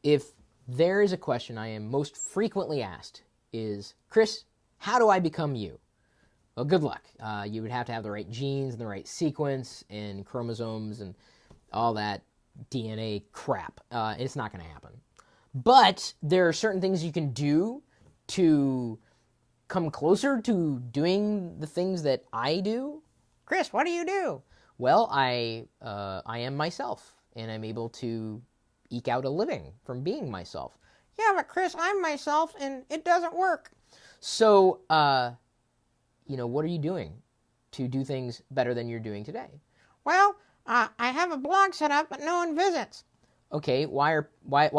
If there is a question I am most frequently asked is, Chris, how do I become you? Well, good luck. You would have to have the right genes and the right sequence and chromosomes and all that DNA crap. It's not going to happen. But there are certain things you can do to come closer to doing the things that I do. Chris, what do you do? Well, I am myself, and I'm able to eke out a living from being myself. Yeah, but Chris, I'm myself, and it doesn't work. So, what are you doing to do things better than you're doing today? Well, I have a blog set up, but no one visits. Okay, why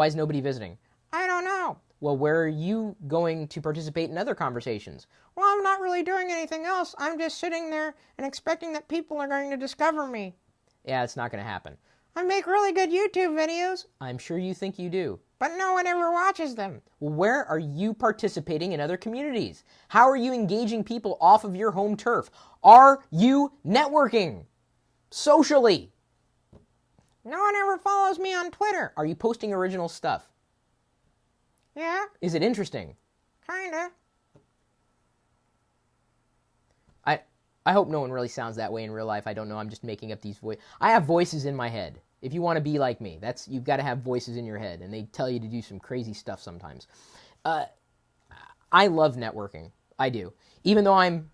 is nobody visiting? I don't know. Well, where are you going to participate in other conversations? Well, I'm not really doing anything else. I'm just sitting there and expecting that people are going to discover me. Yeah, it's not going to happen. I make really good YouTube videos. I'm sure you think you do. But no one ever watches them. Well, where are you participating in other communities? How are you engaging people off of your home turf? Are you networking socially? No one ever follows me on Twitter. Are you posting original stuff? Yeah. Is it interesting? Kinda. I hope no one really sounds that way in real life. I don't know. I'm just making up these voices. I have voices in my head. If you want to be like me, you've got to have voices in your head, and they tell you to do some crazy stuff sometimes. I love networking. I do. Even though I'm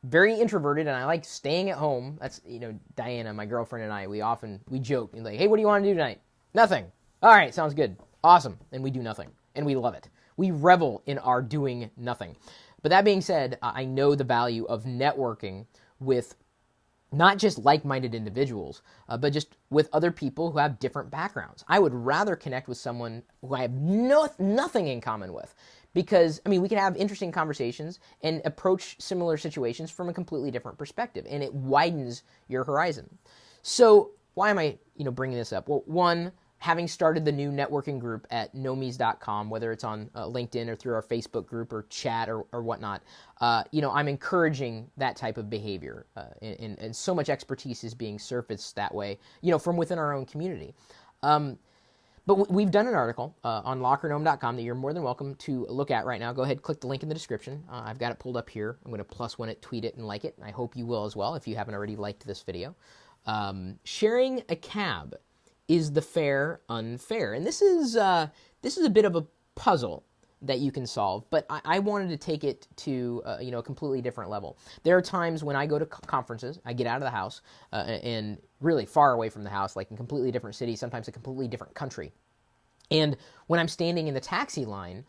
very introverted and I like staying at home. That's, Diana, my girlfriend, and I, we joke. And like, hey, what do you want to do tonight? Nothing. All right, sounds good. Awesome. And we do nothing. And we love it. We revel in our doing nothing. But that being said, I know the value of networking with not just like-minded individuals, but just with other people who have different backgrounds. I would rather connect with someone who I have nothing in common with, because, we can have interesting conversations and approach similar situations from a completely different perspective, and it widens your horizon. So why am I, bringing this up? Well, one, having started the new networking group at nomies.com, whether it's on LinkedIn or through our Facebook group or chat or whatnot, I'm encouraging that type of behavior, and so much expertise is being surfaced that way, from within our own community. But we've done an article on lockergnome.com that you're more than welcome to look at right now. Go ahead, click the link in the description. I've got it pulled up here. I'm going to +1 it, tweet it, and like it. And I hope you will as well if you haven't already liked this video. Sharing a cab. Is the fare unfair? And this is a bit of a puzzle that you can solve, but I wanted to take it to a completely different level. There are times when I go to conferences, I get out of the house and really far away from the house, like in a completely different city, sometimes a completely different country. And when I'm standing in the taxi line,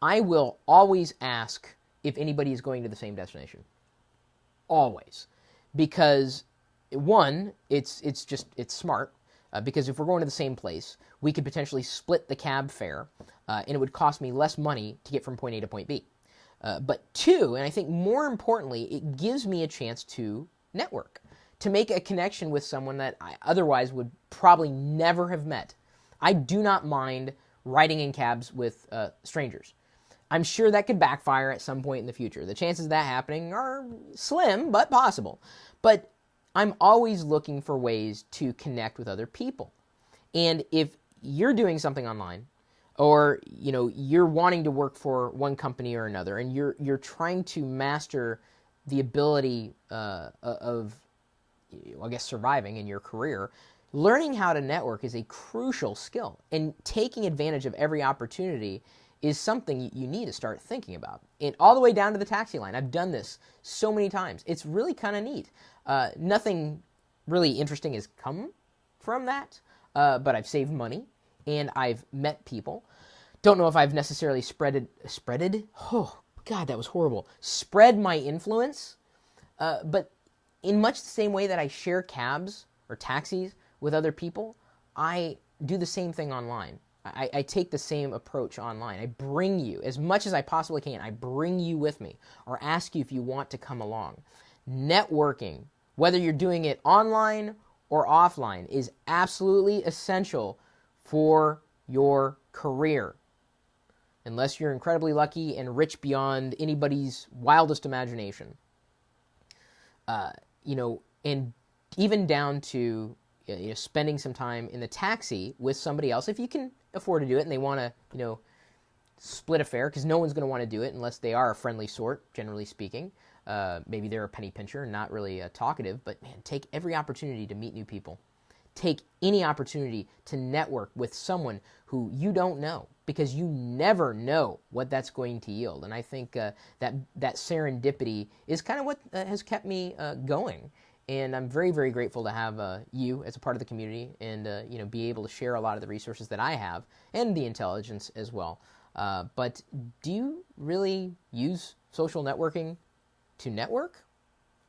I will always ask if anybody is going to the same destination. Always. Because one, it's smart. Because if we're going to the same place, we could potentially split the cab fare, and it would cost me less money to get from point A to point B. But two, and I think more importantly, it gives me a chance to network, to make a connection with someone that I otherwise would probably never have met. I do not mind riding in cabs with strangers. I'm sure that could backfire at some point in the future. The chances of that happening are slim, but possible. But I'm always looking for ways to connect with other people. And if you're doing something online, or you're wanting to work for one company or another, and you're trying to master the ability of surviving in your career, learning how to network is a crucial skill. And taking advantage of every opportunity is something you need to start thinking about. And all the way down to the taxi line. I've done this so many times. It's really kind of neat. Nothing really interesting has come from that, but I've saved money and I've met people. Don't know if I've necessarily spreaded? Oh, God, that was horrible. Spread my influence, but in much the same way that I share cabs or taxis with other people, I do the same thing online. I take the same approach online. I bring you, as much as I possibly can, I bring you with me or ask you if you want to come along. Networking, whether you're doing it online or offline, is absolutely essential for your career. Unless you're incredibly lucky and rich beyond anybody's wildest imagination. And even down to spending some time in the taxi with somebody else, if you can afford to do it and they want to, split a fare, because no one's going to want to do it unless they are a friendly sort, generally speaking. Maybe they're a penny pincher and not really talkative, but man, take every opportunity to meet new people. Take any opportunity to network with someone who you don't know, because you never know what that's going to yield. And I think that serendipity is kind of what has kept me going. And I'm very, very grateful to have you as a part of the community, and be able to share a lot of the resources that I have and the intelligence as well. But do you really use social networking to network?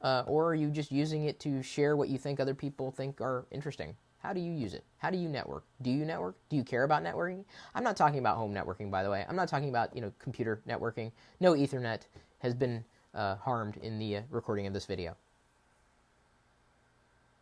Or are you just using it to share what you think other people think are interesting? How do you use it? How do you network? Do you network? Do you care about networking? I'm not talking about home networking, by the way. I'm not talking about computer networking. No Ethernet has been harmed in the recording of this video.